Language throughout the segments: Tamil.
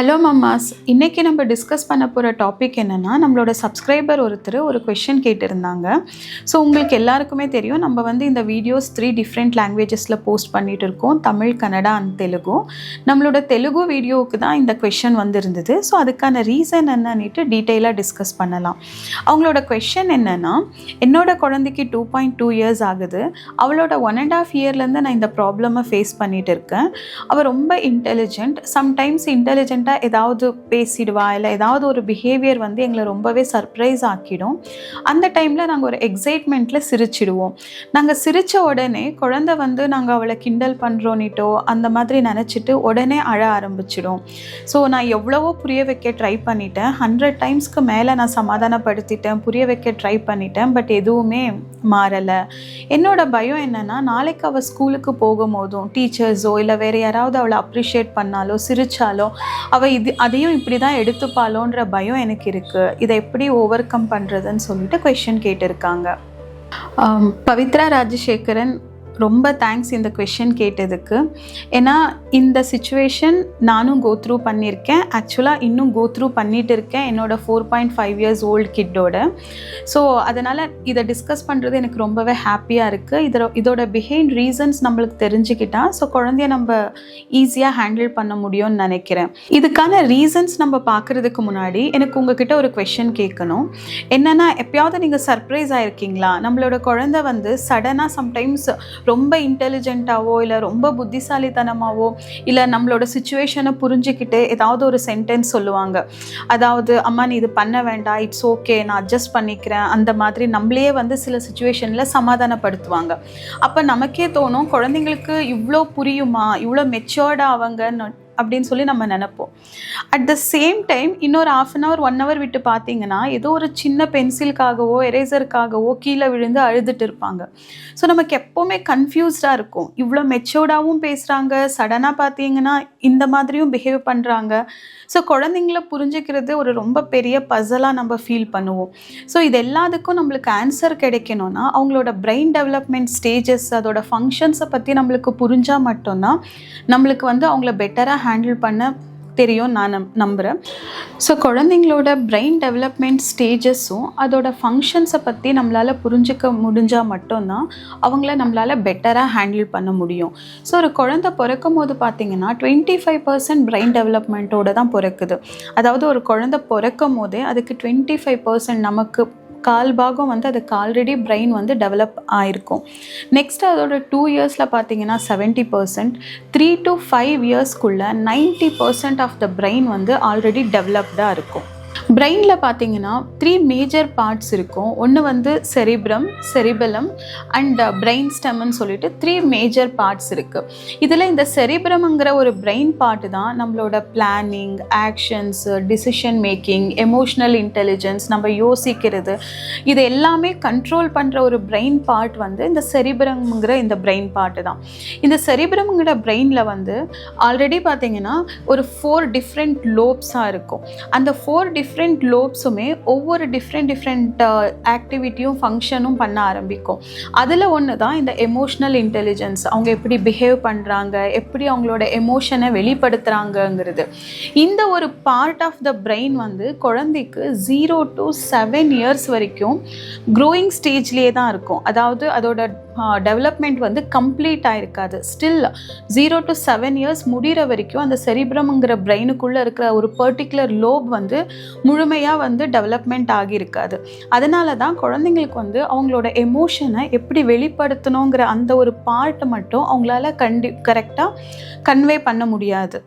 ஹலோ மம்மாஸ், இன்றைக்கி நம்ம டிஸ்கஸ் பண்ண போகிற டாபிக் என்னென்னா, நம்மளோட சப்ஸ்கிரைபர் ஒருத்தர் ஒரு கொஷின் கேட்டிருந்தாங்க. ஸோ உங்களுக்கு எல்லாருக்குமே தெரியும், நம்ம வந்து இந்த வீடியோஸ் 3 டிஃப்ரெண்ட் லாங்குவேஜஸில் போஸ்ட் பண்ணிகிட்டு இருக்கோம். தமிழ், கன்னடா அண்ட் தெலுங்கு. நம்மளோட தெலுங்கு வீடியோவுக்கு தான் இந்த கொஷின் வந்திருந்தது. ஸோ அதுக்கான ரீசன் என்னன்னுட்டு டீட்டெயிலாக டிஸ்கஸ் பண்ணலாம். அவங்களோட கொஷின் என்னென்னா, என்னோட குழந்தைக்கு 2.2 இயர்ஸ் ஆகுது. அவளோட 1.5 இயர்லேருந்து நான் இந்த ப்ராப்ளமை ஃபேஸ் பண்ணிகிட்டு இருக்கேன். அவள் ரொம்ப இன்டெலிஜென்ட். சம்டைம்ஸ் இன்டெலிஜென்ட்டாக ஏதாவது பேசிடுவா, இல்லை ஏதாவது ஒரு பிஹேவியர் வந்து எங்களை ரொம்பவே சர்ப்ரைஸ் ஆக்கிடும். அந்த டைமில் நாங்கள் ஒரு எக்ஸைட்மெண்ட்டில் சிரிச்சிடுவோம். நாங்கள் சிரித்த உடனே குழந்தை வந்து நாங்கள் அவளை கிண்டல் பண்ணுறோன்னிட்டோ அந்த மாதிரி நினச்சிட்டு உடனே அழ ஆரம்பிச்சிடும். ஸோ நான் எவ்வளவோ புரிய வைக்க ட்ரை பண்ணிட்டேன். 100 டைம்ஸ்க்கு மேலே நான் சமாதானப்படுத்திட்டேன், புரிய வைக்க ட்ரை பண்ணிட்டேன். பட் எதுவுமே மாறலை. என்னோட பயம் என்னென்னா, நாளைக்கு அவள் ஸ்கூலுக்கு போகும்போதும் டீச்சர்ஸோ இல்லை வேறு யாராவது அவளை அப்ரிஷியேட் பண்ணாலோ சிரித்தாலோ அவள் அதையும் இப்படி தான் எடுத்துப்பாளோன்ற பயம் எனக்கு இருக்குது. இதை எப்படி ஓவர் கம் பண்ணுறதுன்னு சொல்லிட்டு கொஷின் கேட்டிருக்காங்க. பவித்ரா ராஜசேகரன், ரொம்ப தேங்க்ஸ் இந்த கொஷின் கேட்டதுக்கு. ஏன்னா இந்த சிச்சுவேஷன் நானும் கோத்ரூ பண்ணியிருக்கேன். ஆக்சுவலாக இன்னும் கோத்ரூ பண்ணிகிட்டு இருக்கேன் என்னோடய 4.5 இயர்ஸ் ஓல்டு கிட்டோட. ஸோ அதனால் இதை டிஸ்கஸ் பண்ணுறது எனக்கு ரொம்பவே ஹாப்பியாக இருக்குது. இதோட பிஹைண்ட் ரீசன்ஸ் நம்மளுக்கு தெரிஞ்சுக்கிட்டா ஸோ குழந்தைய நம்ம ஈஸியாக ஹேண்டில் பண்ண முடியும்னு நினைக்கிறேன். இதுக்கான ரீசன்ஸ் நம்ம பார்க்குறதுக்கு முன்னாடி எனக்கு உங்ககிட்ட ஒரு கொஷின் கேட்கணும். என்னென்னா, எப்பயாவது நீங்கள் சர்ப்ரைஸ் ஆகிருக்கீங்களா? நம்மளோட குழந்தை வந்து சடனாக சம்டைம்ஸ் ரொம்ப இன்டெலிஜென்ட்டாவோ இல்லை ரொம்ப புத்திசாலித்தனமாவோ இல்லை நம்மளோட சிச்சுவேஷனை புரிஞ்சுக்கிட்டு ஏதாவது ஒரு சென்டென்ஸ் சொல்லுவாங்க. அதாவது, அம்மா நீ இது பண்ண வேண்டாம், இட்ஸ் ஓகே, நான் அட்ஜஸ்ட் பண்ணிக்கிறேன், அந்த மாதிரி நம்மளையே வந்து சில சிச்சுவேஷனில் சமாதானப்படுத்துவாங்க. அப்போ நமக்கே தோணும், குழந்தைங்களுக்கு இவ்வளோ புரியுமா, இவ்வளோ மெச்சோர்டாக அவங்க அப்படின்னு சொல்லி நம்ம நினைப்போம். அட் த சேம் டைம் இன்னொரு 1/2 hour 1 hour விட்டு பார்த்தீங்கன்னா ஏதோ ஒரு சின்ன பென்சிலுக்காகவோ எரேசருக்காகவோ கீழே விழுந்து அழுதுட்டு இருப்பாங்க. ஸோ நமக்கு எப்போவுமே கன்ஃபியூஸ்டாக இருக்கும். இவ்வளோ மெச்சோர்டாகவும் பேசுகிறாங்க, சடனாக பார்த்தீங்கன்னா இந்த மாதிரியும் பிஹேவ் பண்ணுறாங்க. ஸோ குழந்தைங்கள புரிஞ்சுக்கிறது ஒரு ரொம்ப பெரிய பஸலாக நம்ம ஃபீல் பண்ணுவோம். ஸோ இது எல்லாத்துக்கும் நம்மளுக்கு ஆன்சர் கிடைக்கணும்னா அவங்களோட பிரெயின் டெவலப்மெண்ட் ஸ்டேஜஸ், அதோட ஃபங்க்ஷன்ஸை பற்றி நம்மளுக்கு புரிஞ்சால் மட்டும்தான் நம்மளுக்கு வந்து அவங்கள பெட்டராக ஹேண்டில் பண்ண தெரியும் நான் நம்புகிறேன். ஸோ குழந்தைங்களோட பிரெயின் டெவலப்மெண்ட் ஸ்டேஜஸும் அதோட ஃபங்க்ஷன்ஸை பற்றி நம்மளால் புரிஞ்சிக்க முடிஞ்சால் மட்டும்தான் அவங்கள நம்மளால் பெட்டராக ஹேண்டில் பண்ண முடியும். ஸோ ஒரு குழந்தை பிறக்கும் போது பார்த்திங்கன்னா 25% பிரெயின் டெவலப்மெண்ட்டோடு தான் பிறக்குது. அதாவது ஒரு குழந்தை பிறக்கும் போதே அதுக்கு 25% நமக்கு கால் பாகம் வந்து அதுக்கு ஆல்ரெடி பிரெயின் வந்து டெவலப் ஆகிருக்கும். நெக்ஸ்ட் அதோட 2 இயர்ஸில் பார்த்தீங்கன்னா 70%, 3 to 5 இயர்ஸ்க்குள்ளே 90% ஆஃப் த பிரெயின் வந்து ஆல்ரெடி டெவலப்டாக இருக்கும். பிரெயினில் பார்த்தீங்கன்னா 3 மேஜர் பார்ட்ஸ் இருக்கும். ஒன்று வந்து செரிபலம் அண்ட் பிரெயின் ஸ்டெம்னு சொல்லிட்டு 3 மேஜர் பார்ட்ஸ் இருக்குது. இதில் இந்த செரிப்ரம்ங்கிற ஒரு பிரெயின் பார்ட்டு தான் நம்மளோட planning, actions, decision making, emotional intelligence, நம்ம யோசிக்கிறது, இது எல்லாமே கண்ட்ரோல் பண்ணுற ஒரு பிரெயின் பார்ட் வந்து இந்த செரிப்ரம்ங்கிற இந்த பிரெயின் பார்ட்டு தான். இந்த செரிப்ரம்ங்கிற பிரெயினில் வந்து ஆல்ரெடி பார்த்தீங்கன்னா ஒரு 4 டிஃப்ரெண்ட் லோப்ஸாக இருக்கும். அந்த 4 டிஃப்ரெண்ட் லோப்ஸுமே ஒவ்வொரு டிஃப்ரெண்ட் ஆக்டிவிட்டியும் ஃபங்க்ஷனும் பண்ண ஆரம்பிக்கும். அதில் ஒன்று தான் இந்த எமோஷ்னல் இன்டெலிஜென்ஸ். அவங்க எப்படி பிஹேவ் பண்ணுறாங்க, எப்படி அவங்களோட எமோஷனை வெளிப்படுத்துகிறாங்கங்கிறது. இந்த ஒரு பார்ட் ஆஃப் த பிரெயின் வந்து குழந்தைக்கு 0 to 7 இயர்ஸ் வரைக்கும் க்ரோயிங் ஸ்டேஜ்லேயே தான் இருக்கும். அதாவது அதோட டெவலப்மெண்ட் வந்து கம்ப்ளீட் ஆகிருக்காது. ஸ்டில் 0 to 7 இயர்ஸ் முடிகிற வரைக்கும் அந்த செரிப்ரம்ங்கிற பிரெயினுக்குள்ளே இருக்கிற ஒரு பர்டிகுலர் லோப் வந்து முழுமையாக வந்து டெவலப்மெண்ட் ஆகியிருக்காது. அதனால தான் குழந்தைங்களுக்கு வந்து அவங்களோட எமோஷனை எப்படி வெளிப்படுத்தணுங்கிற அந்த ஒரு பார்ட் மட்டும் அவங்களால கரெக்டாக கன்வே பண்ண முடியாது.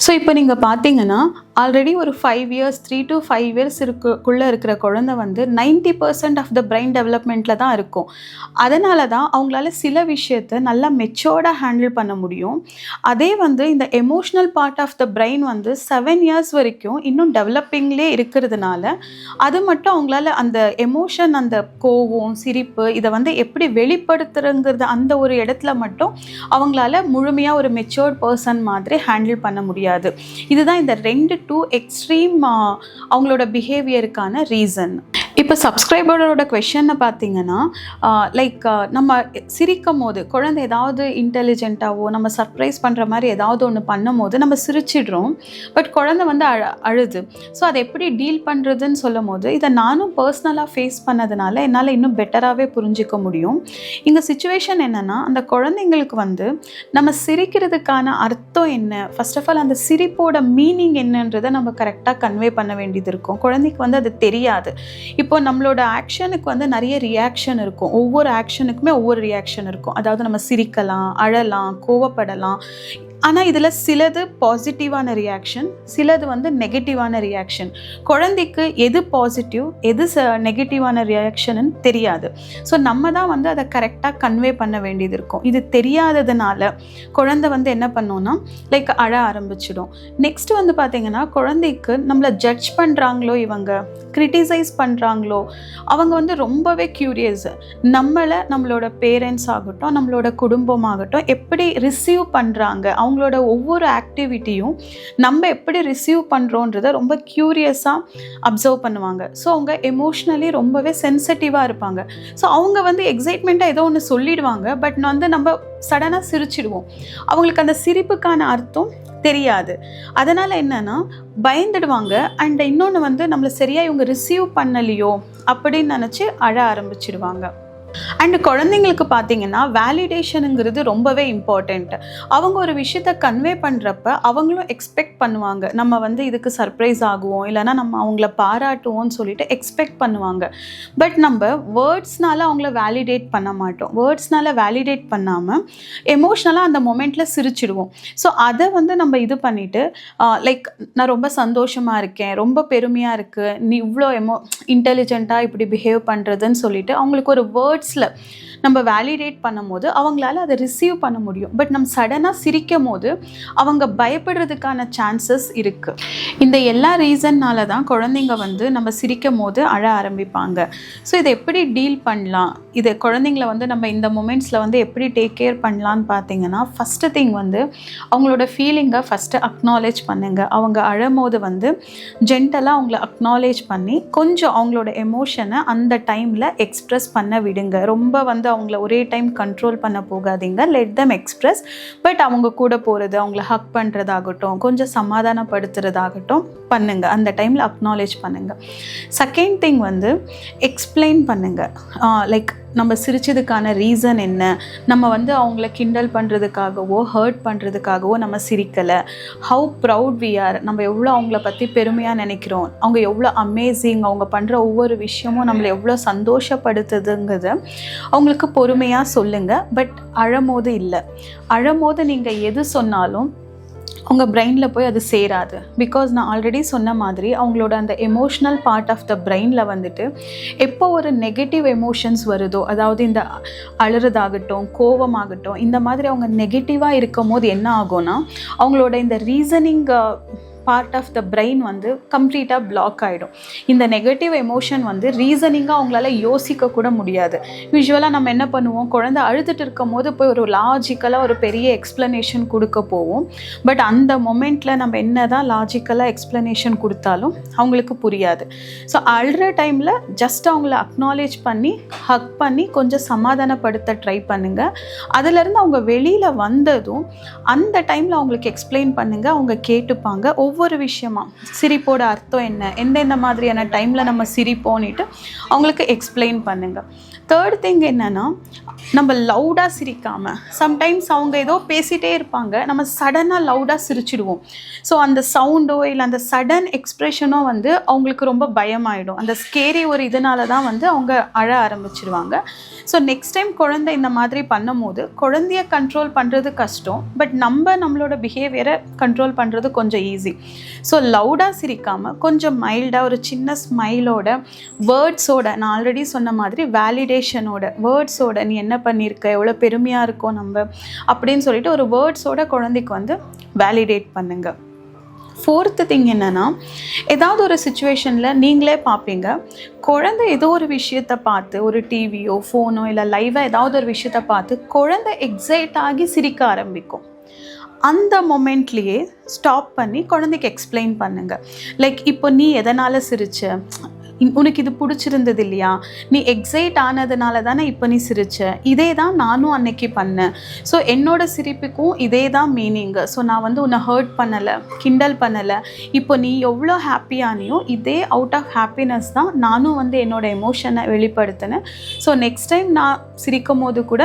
ஸோ இப்போ நீங்கள் பார்த்தீங்கன்னா ஆல்ரெடி ஒரு 5 இயர்ஸ் 3 to 5 இயர்ஸ் குள்ளே இருக்கிற குழந்தை வந்து 90% ஆஃப் த பிரெயின் டெவலப்மெண்ட்டில் தான் இருக்கும். அதனால தான் அவங்களால சில விஷயத்தை நல்லா மெச்சோர்டாக ஹேண்டில் பண்ண முடியும். அதே வந்து இந்த emotional part of the brain வந்து 7 இயர்ஸ் வரைக்கும் இன்னும் டெவலப்பிங்லே இருக்கிறதுனால அது மட்டும் அவங்களால அந்த எமோஷன், அந்த கோவம், சிரிப்பு, இதை வந்து எப்படி வெளிப்படுத்துறங்கிறது அந்த ஒரு இடத்துல மட்டும் அவங்களால முழுமையாக ஒரு மெச்சோர்ட் பர்சன் மாதிரி ஹேண்டில் பண்ண முடியாது. இதுதான் இந்த 2 to extreme அவங்களோட பிஹேவியருக்கான ரீசன். இப்போ சப்ஸ்கிரைபரோட கொஷனை பார்த்தீங்கன்னா லைக் நம்ம சிரிக்கும் போது குழந்தை ஏதாவது இன்டெலிஜென்ட்டாவோ நம்ம சர்ப்ரைஸ் பண்ணுற மாதிரி ஏதாவது ஒன்று பண்ணும் போது நம்ம சிரிச்சிடுறோம். பட் குழந்தை வந்து அழுது. ஸோ அதை எப்படி டீல் பண்ணுறதுன்னு சொல்லும் போது இதை நானும் பர்சனலாக ஃபேஸ் பண்ணதுனால என்னால் இன்னும் பெட்டராகவே புரிஞ்சிக்க முடியும். இங்கே சுச்சுவேஷன் என்னென்னா, அந்த குழந்தைங்களுக்கு வந்து நம்ம சிரிக்கிறதுக்கான அர்த்தம் என்ன, ஃபர்ஸ்ட் ஆஃப் ஆல் அந்த சிரிப்போட மீனிங் என்னன்றதை நம்ம கரெக்டாக கன்வே பண்ண வேண்டியது இருக்கும். குழந்தைக்கு வந்து அது தெரியாது. இப்போ நம்மளோட ஆக்ஷனுக்கு வந்து நிறைய ரியாக்ஷன் இருக்கும். ஒவ்வொரு ஆக்ஷனுக்குமே ஒவ்வொரு ரியாக்ஷன் இருக்கும். அதாவது நம்ம சிரிக்கலாம், அழலாம், கோவப்படலாம். ஆனால் இதில் சிலது பாசிட்டிவான ரியாக்ஷன், சிலது வந்து நெகட்டிவான ரியாக்ஷன். குழந்தைக்கு எது பாசிட்டிவ் எது நெகட்டிவான ரியாக்ஷன்னு தெரியாது. ஸோ நம்ம தான் வந்து அதை கரெக்டாக கன்வே பண்ண வேண்டியது இருக்கும். இது தெரியாததுனால குழந்தை வந்து என்ன பண்ணோன்னா லைக் அழ ஆரம்பிச்சிடும். நெக்ஸ்ட் வந்து பார்த்திங்கன்னா, குழந்தைக்கு நம்மளை ஜட்ஜ் பண்ணுறாங்களோ, இவங்க கிரிட்டிசைஸ் பண்ணுறாங்களோ, அவங்க வந்து ரொம்பவே க்யூரியஸ். நம்மளோட பேரண்ட்ஸ் ஆகட்டும், நம்மளோட குடும்பமாகட்டும் எப்படி ரிசீவ் பண்ணுறாங்க, அவங்களோட ஒவ்வொரு ஆக்டிவிட்டியும் நம்ம எப்படி ரிசீவ் பண்ணுறோன்றதை ரொம்ப க்யூரியஸாக அப்சர்வ் பண்ணுவாங்க. ஸோ அவங்க எமோஷ்னலி ரொம்பவே சென்சிட்டிவாக இருப்பாங்க. ஸோ அவங்க வந்து எக்ஸைட்மெண்ட்டாக ஏதோ ஒன்று சொல்லிடுவாங்க. பட் வந்து நம்ம சடனாக சிரிச்சிடுவோம். அவங்களுக்கு அந்த சிரிப்புக்கான அர்த்தம் தெரியாது. அதனால் என்னென்னா பயந்துடுவாங்க. அண்ட் இன்னொன்று வந்து நம்மளை சரியாக இவங்க ரிசீவ் பண்ணலையோ அப்படின்னு நினச்சி அழ ஆரம்பிச்சிடுவாங்க. அண்ட் குழந்தைங்களுக்கு பார்த்தீங்கன்னா வேலிடேஷனுங்கிறது ரொம்பவே இம்பார்ட்டண்ட். அவங்க ஒரு விஷயத்தை கன்வே பண்ணுறப்ப அவங்களும் எக்ஸ்பெக்ட் பண்ணுவாங்க, நம்ம வந்து இதுக்கு சர்ப்ரைஸ் ஆகுவோம், இல்லைனா நம்ம அவங்கள பாராட்டுவோம்னு சொல்லிட்டு எக்ஸ்பெக்ட் பண்ணுவாங்க. பட் நம்ம வேர்ட்ஸ்னால அவங்கள வேலிடேட் பண்ண மாட்டோம். வேர்ட்ஸ்னால வேலிடேட் பண்ணாமல் எமோஷ்னலாக அந்த மொமெண்ட்டில் சிரிச்சிடுவோம். ஸோ அதை வந்து நம்ம இது பண்ணிவிட்டு லைக் நான் ரொம்ப சந்தோஷமாக இருக்கேன், ரொம்ப பெருமையாக இருக்குது, நீ இவ்வளோ இன்டெலிஜென்ட்டாக இப்படி பிஹேவ் பண்ணுறதுன்னு சொல்லிட்டு அவங்களுக்கு ஒரு வேர்ட்ஸில் நம்ம வேலிடேட் பண்ணும் போது அவங்களால அதை ரிசீவ் பண்ண முடியும். பட் நம்ம சடனாக சிரிக்கும் போது அவங்க பயப்படுறதுக்கான சான்சஸ் இருக்குது. இந்த எல்லா ரீசன்னால தான் குழந்தைங்க வந்து நம்ம சிரிக்கும் போது அழ ஆரம்பிப்பாங்க. ஸோ இதை எப்படி டீல் பண்ணலாம், இதை குழந்தைங்கள வந்து நம்ம இந்த மொமெண்ட்ஸில் வந்து எப்படி டேக் கேர் பண்ணலான்னு பார்த்தீங்கன்னா, ஃபஸ்ட்டு திங் வந்து அவங்களோட ஃபீலிங்கை ஃபஸ்ட்டு அக்னாலேஜ் பண்ணுங்கள். அவங்க அழும்போது வந்து ஜென்டலாக அவங்கள அக்னாலேஜ் பண்ணி கொஞ்சம் அவங்களோட எமோஷனை அந்த டைமில் எக்ஸ்ப்ரெஸ் பண்ண விடுங்க. ரொம்ப வந்து அவங்கள ஒரே டைம் கண்ட்ரோல் பண்ண போகாதீங்க. Let them express. பட் அவங்க கூட போகிறது, அவங்கள ஹக் பண்ணுறதாகட்டும், கொஞ்சம் சமாதானப்படுத்துறதாகட்டும் பண்ணுங்க. அந்த டைமில் அக்னாலேஜ் பண்ணுங்கள். செகண்ட் திங் வந்து எக்ஸ்பிளைன் பண்ணுங்கள். லைக் நம்ம சிரிச்சதுக்கான ரீசன் என்ன, நம்ம வந்து அவங்கள கிண்டல் பண்ணுறதுக்காகவோ ஹர்ட் பண்ணுறதுக்காகவோ நம்ம சிரிக்கலை. ஹவு ப்ரவுட் வி ஆர், நம்ம எவ்வளோ அவங்கள பற்றி பெருமையாக நினைக்கிறோம், அவங்க எவ்வளோ அமேசிங், அவங்க பண்ணுற ஒவ்வொரு விஷயமும் நம்மளை எவ்வளோ சந்தோஷப்படுத்துதுங்கிறத அவங்களுக்கு பொறுமையாக சொல்லுங்கள். பட் அழும்போது இல்லை. அழும்போது நீங்கள் எது சொன்னாலும் உங்கள் பிரெயினில் போய் அது சேராது. பிகாஸ் நான் ஆல்ரெடி சொன்ன மாதிரி அவங்களோட அந்த எமோஷ்னல் பார்ட் ஆஃப் த பிரெயினில் வந்துட்டு எப்போ ஒரு நெகட்டிவ் எமோஷன்ஸ் வருதோ, அதாவது இந்த அழுறதாகட்டும், கோவமாகட்டும், இந்த மாதிரி அவங்க நெகட்டிவாக இருக்கும் போது என்ன ஆகும்னா அவங்களோட இந்த reasoning part of the brain வந்து கம்ப்ளீட்டாக பிளாக் ஆகிடும். இந்த நெகட்டிவ் எமோஷன் வந்து ரீசனிங்காக அவங்களால யோசிக்க கூட முடியாது. யூஸ்வலாக நம்ம என்ன பண்ணுவோம், குழந்தை அழுதுட்டு இருக்கும் போது போய் ஒரு லாஜிக்கலாக ஒரு பெரிய எக்ஸ்ப்ளனேஷன் கொடுக்க போவோம். பட் அந்த மொமெண்ட்டில் நம்ம என்ன தான் லாஜிக்கலாக எக்ஸ்ப்ளனேஷன் கொடுத்தாலும் அவங்களுக்கு புரியாது. ஸோ அழுற டைமில் ஜஸ்ட் அவங்கள அக்னாலேஜ் பண்ணி ஹக் பண்ணி கொஞ்சம் சமாதானப்படுத்த ட்ரை பண்ணுங்கள். அதிலேருந்து அவங்க வெளியில் வந்ததும் அந்த டைமில் அவங்களுக்கு எக்ஸ்பிளைன் பண்ணுங்கள். அவங்க கேட்டுப்பாங்க. ஒவ்வொரு விஷயமா சிரிப்போட அர்த்தம் என்ன, எந்தெந்த மாதிரியான டைமில் நம்ம சிரிப்போன்னுட்டு அவங்களுக்கு எக்ஸ்பிளைன் பண்ணுங்கள். தேர்ட் திங் என்னென்னா, நம்ம லவுடாக சிரிக்காமல், சம்டைம்ஸ் அவங்க ஏதோ பேசிகிட்டே இருப்பாங்க, நம்ம சடனாக லவுடாக சிரிச்சிடுவோம். ஸோ அந்த சவுண்டோ இல்லை அந்த சடன் எக்ஸ்ப்ரெஷனோ வந்து அவங்களுக்கு ரொம்ப பயமாயிடும். அந்த ஸ்கேரி ஒரு இதனால தான் வந்து அவங்க அழ ஆரம்பிச்சிடுவாங்க. ஸோ நெக்ஸ்ட் டைம் குழந்தை இந்த மாதிரி பண்ணும் போது குழந்தைய கண்ட்ரோல் பண்ணுறது கஷ்டம். பட் நம்மளோட பிஹேவியரை கண்ட்ரோல் பண்ணுறது கொஞ்சம் ஈஸி. ஸோ லவுடாக சிரிக்காமல் கொஞ்சம் மைல்டாக ஒரு சின்ன ஸ்மைலோட, வேர்ட்ஸோட, நான் ஆல்ரெடி சொன்ன மாதிரி வேலிடேஷனோட, வேர்ட்ஸோட நீ என்ன பண்ணியிருக்க, எவ்வளோ பெருமையாக இருக்கோம் நம்ம அப்படின்னு சொல்லிட்டு ஒரு வேர்ட்ஸோட குழந்தைக்கு வந்து வேலிடேட் பண்ணுங்கள். ஃபோர்த்து திங் என்னென்னா, ஏதாவது ஒரு சுச்சுவேஷனில் நீங்களே பார்ப்பீங்க, குழந்தை ஏதோ ஒரு விஷயத்தை பார்த்து, ஒரு டிவியோ ஃபோனோ இல்லை லைவாக ஏதாவது ஒரு விஷயத்தை பார்த்து குழந்தை எக்ஸைட் ஆகி சிரிக்க ஆரம்பிக்கும். அந்த மொமெண்ட்லேயே ஸ்டாப் பண்ணி குழந்தைக்கு எக்ஸ்பிளைன் பண்ணுங்கள். லைக் இப்போ நீ எதனால் சிரிச்ச, உனக்கு இது பிடிச்சிருந்தது இல்லையா, நீ எக்ஸைட் ஆனதுனால தானே இப்போ நீ சிரிச்ச, இதே தான் நானும் அன்னைக்கு பண்ணேன். ஸோ என்னோட சிரிப்புக்கும் இதே தான் மீனிங்கு. ஸோ நான் வந்து உன்னை ஹர்ட் பண்ணலை, கிண்டல் பண்ணலை. இப்போ நீ எவ்வளோ ஹாப்பியானியோ இதே அவுட் ஆஃப் ஹாப்பினஸ் தான் நானும் வந்து என்னோட எமோஷனை வெளிப்படுத்தினேன். ஸோ நெக்ஸ்ட் டைம் நான் சிரிக்கும் போது கூட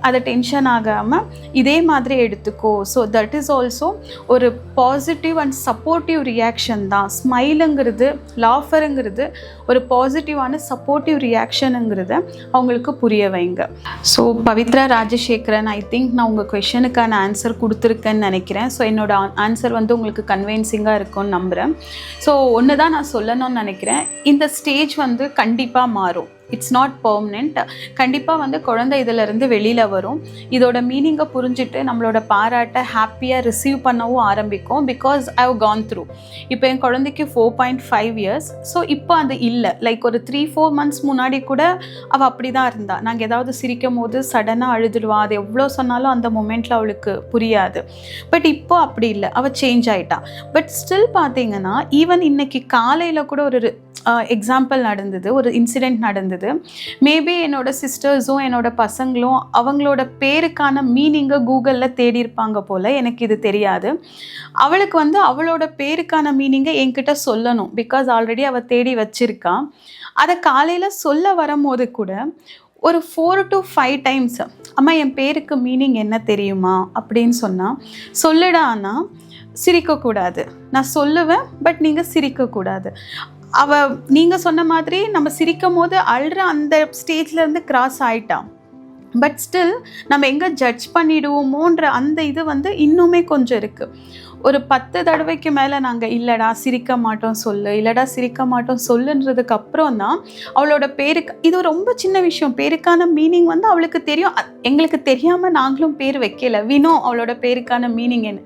அதை டென்ஷன் ஆகாமல் இதே மாதிரி எடுத்துக்கோ. ஸோ தட் இஸ் ஆல்சோ ஒரு பாசிட்டிவ் அண்ட் சப்போர்ட்டிவ் ரியாக்ஷன் தான். ஸ்மைலுங்கிறது, லாஃபருங்கிறது ஒரு பாசிட்டிவான சப்போர்ட்டிவ் ரியாக்ஷனுங்கிறத அவங்களுக்கு புரிய வைங்க. So Pavithra Rajasekaran, I think நான் உங்கள் கொஷனுக்கான ஆன்சர் கொடுத்துருக்கேன்னு நினைக்கிறேன். ஸோ என்னோட ஆன்சர் வந்து உங்களுக்கு கன்வின்சிங்காக இருக்கும்னு நம்புகிறேன். ஸோ ஒன்று தான் நான் சொல்லணும்னு நினைக்கிறேன், இந்த ஸ்டேஜ் வந்து கண்டிப்பாக மாறும். It's not permanent. கண்டிப்பாக வந்து குழந்தை இதிலேருந்து வெளியில் வரும். இதோட மீனிங்கை புரிஞ்சுட்டு நம்மளோட பாராட்டை ஹாப்பியாக ரிசீவ் பண்ணவும் ஆரம்பிக்கும். Because I have gone through. இப்போ என் குழந்தைக்கு 4.5 years. ஸோ இப்போ அது இல்லை. லைக் ஒரு 3-4 months முன்னாடி கூட அவள் அப்படி தான் இருந்தாள். நாங்கள் ஏதாவது சிரிக்கும் போது சடனாக அழுதுடுவாள். அது எவ்வளோ சொன்னாலும் அந்த மொமெண்ட்டில் அவளுக்கு புரியாது. பட் இப்போ அப்படி இல்லை, அவள் சேஞ்ச் ஆகிட்டா. பட் ஸ்டில் பார்த்தீங்கன்னா ஈவன் இன்னைக்கு காலையில் கூட ஒரு எக்ஸாம்பிள் நடந்தது, ஒரு இன்சிடெண்ட் நடந்தது. மேபி என்னோட சிஸ்டர்ஸும் என்னோட பசங்களும் அவங்களோட பேருக்கான மீனிங்கை கூகுளில் தேடி இருப்பாங்க போல், எனக்கு இது தெரியாது. அவளுக்கு வந்து அவளோட பேருக்கான மீனிங்கை என்கிட்ட சொல்லணும். பிகாஸ் ஆல்ரெடி அவள் தேடி வச்சிருக்கா. அதை காலையில் சொல்ல வரும்போது கூட ஒரு 4 to 5 times அம்மா என் பேருக்கு மீனிங் என்ன தெரியுமா அப்படின்னு சொன்னால், சொல்லிடான்னா சிரிக்கக்கூடாது. நான் சொல்லுவேன், பட் நீங்கள் சிரிக்கக்கூடாது. நீங்கள் சொன்ன மாதிரி நம்ம சிரிக்கும் போது அழுற அந்த ஸ்டேஜ்லேருந்து கிராஸ் ஆகிட்டான். பட் ஸ்டில் நம்ம எங்கே ஜட்ஜ் பண்ணிடுவோமோன்ற அந்த இது வந்து இன்னுமே கொஞ்சம் இருக்குது. ஒரு 10 தடவைக்கு மேலே நாங்கள் இல்லைடா சிரிக்க மாட்டோம் சொல்லு, இல்லைடா சிரிக்க மாட்டோம் சொல்லுன்றதுக்கு அப்புறம் தான் அவளோட பேருக்கு, இது ரொம்ப சின்ன விஷயம், பேருக்கான மீனிங் வந்து அவளுக்கு தெரியும். எங்களுக்கு தெரியாமல் நாங்களும் பேர் வைக்கல, வினோ அவளோட பேருக்கான மீனிங் என்ன.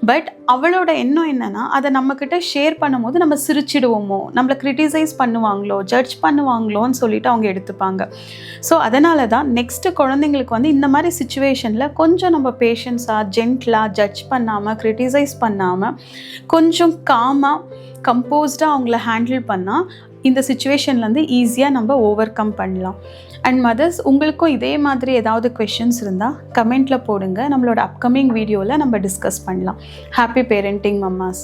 பட் அவளோட எண்ணம் என்னென்னா, அதை நம்மக்கிட்ட ஷேர் பண்ணும்போது நம்ம சிரிச்சிடுவோமோ, நம்மளை கிரிட்டிசைஸ் பண்ணுவாங்களோ, ஜட்ஜ் பண்ணுவாங்களோன்னு சொல்லிட்டு அவங்க எடுத்துப்பாங்க. ஸோ அதனால தான் நெக்ஸ்ட்டு குழந்தைங்களுக்கு வந்து இந்த மாதிரி சுச்சுவேஷனில் கொஞ்சம் நம்ம பேஷன்ஸாக, ஜென்ட்லாக, ஜட்ஜ் பண்ணாமல், கிரிட்டிசைஸ் பண்ணாமல், கொஞ்சம் காமாக, கம்போஸ்டாக அவங்கள ஹேண்டில் பண்ணால் இந்த சுச்சுவேஷன்லேருந்து ஈஸியாக நம்ம ஓவர் கம் பண்ணலாம். அண்ட் மதர்ஸ், உங்களுக்கும் இதே மாதிரி ஏதாவது கொஷின்ஸ் இருந்தால் கமெண்ட்டில் போடுங்க. நம்மளோட அப்கமிங் வீடியோவில் நம்ம டிஸ்கஸ் பண்ணலாம். Happy parenting Mamma's.